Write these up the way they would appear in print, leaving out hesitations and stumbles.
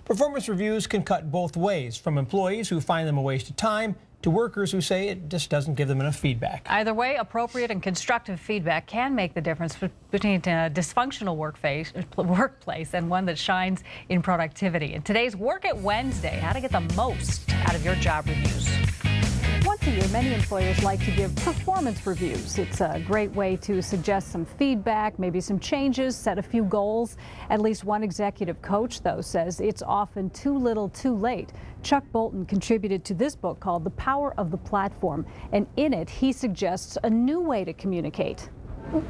Performance reviews can cut both ways, from employees who find them a waste of time to workers who say it just doesn't give them enough feedback. Either way, appropriate and constructive feedback can make the difference between a dysfunctional workplace and one that shines in productivity. In today's Work It Wednesday, how to get the most out of your job reviews. Once a year, many employers like to give performance reviews. It's a great way to suggest some feedback, maybe some changes, set a few goals. At least one executive coach, though, says it's often too little too late. Chuck Bolton contributed to this book called The Power of the Platform, and in it, he suggests a new way to communicate.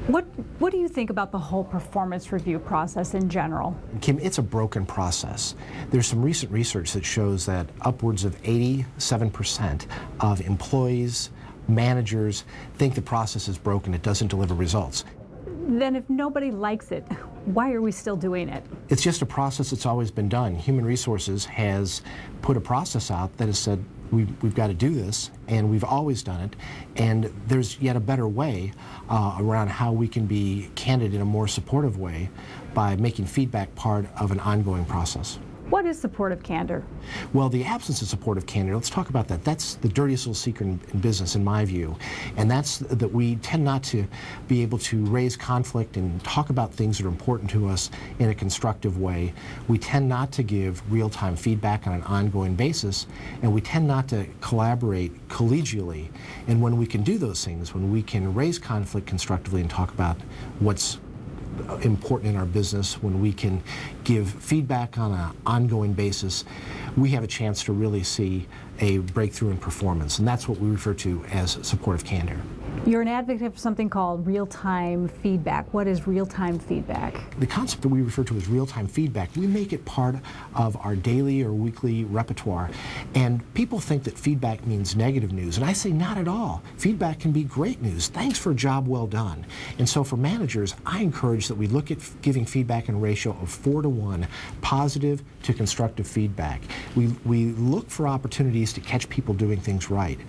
What do you think about the whole performance review process in general? Kim, it's a broken process. There's some recent research that shows that upwards of 87% of employees, managers think the process is broken, it doesn't deliver results. Then if nobody likes it, why are we still doing it? It's just a process that's always been done. Human Resources has put a process out that has said, we've got to do this, and we've always done it, and there's yet a better way around how we can be candid in a more supportive way by making feedback part of an ongoing process. What is supportive candor? Well, the absence of supportive candor, let's talk about that. That's the dirtiest little secret in business, in my view. And that's that we tend not to be able to raise conflict and talk about things that are important to us in a constructive way. We tend not to give real-time feedback on an ongoing basis, and we tend not to collaborate collegially. And when we can do those things, when we can raise conflict constructively and talk about what's important in our business, when we can give feedback on an ongoing basis, we have a chance to really see a breakthrough in performance, and that's what we refer to as supportive candor. You're an advocate for something called real-time feedback. What is real-time feedback? The concept that we refer to as real-time feedback, we make it part of our daily or weekly repertoire. And people think that feedback means negative news, and I say not at all. Feedback can be great news. Thanks for a job well done. And so for managers, I encourage that we look at giving feedback in a ratio of 4-to-1, positive to constructive feedback. We look for opportunities to catch people doing things right.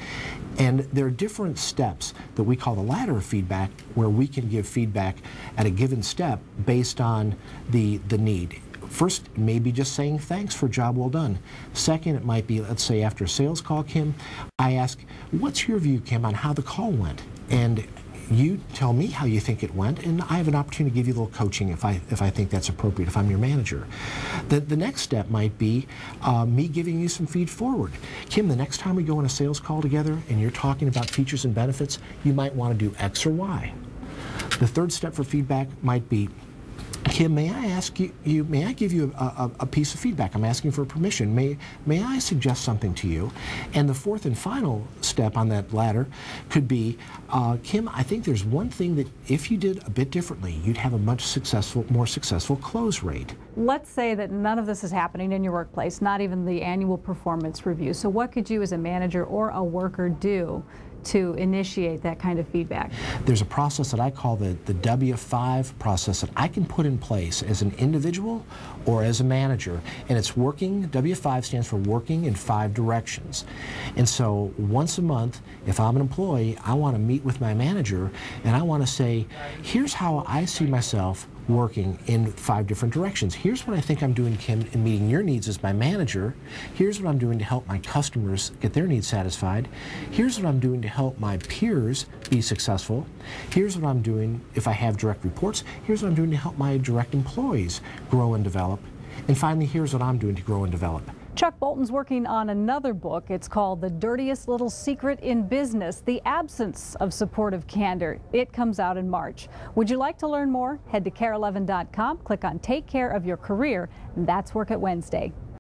And there are different steps that we call the ladder of feedback, where we can give feedback at a given step based on the need. First, maybe just saying thanks for a job well done. Second, it might be, let's say after a sales call, Kim, I ask, what's your view, Kim, on how the call went? And you tell me how you think it went, and I have an opportunity to give you a little coaching if I think that's appropriate, if I'm your manager. The next step might be me giving you some feed forward. Kim, the next time we go on a sales call together and you're talking about features and benefits, you might want to do X or Y. The third step for feedback might be, Kim, may I ask you, may I give you a piece of feedback? I'm asking for permission. May I suggest something to you? And the fourth and final step on that ladder could be, Kim, I think there's one thing that if you did a bit differently, you'd have a much more successful close rate. Let's say that none of this is happening in your workplace, not even the annual performance review. So what could you as a manager or a worker do to initiate that kind of feedback? There's a process that I call the W5 process that I can put in place as an individual or as a manager, and it's working. W5 stands for working in 5 directions. And so once a month, if I'm an employee, I want to meet with my manager and I want to say, here's how I see myself working in 5 different directions. Here's what I think I'm doing, Kim, in meeting your needs as my manager. Here's what I'm doing to help my customers get their needs satisfied. Here's what I'm doing to help my peers be successful. Here's what I'm doing if I have direct reports. Here's what I'm doing to help my direct employees grow and develop. And finally, here's what I'm doing to grow and develop. Chuck Bolton's working on another book. It's called The Dirtiest Little Secret in Business, The Absence of Supportive Candor. It comes out in March. Would you like to learn more? Head to KARE11.com, click on Take Care of Your Career, and that's Work It Wednesday.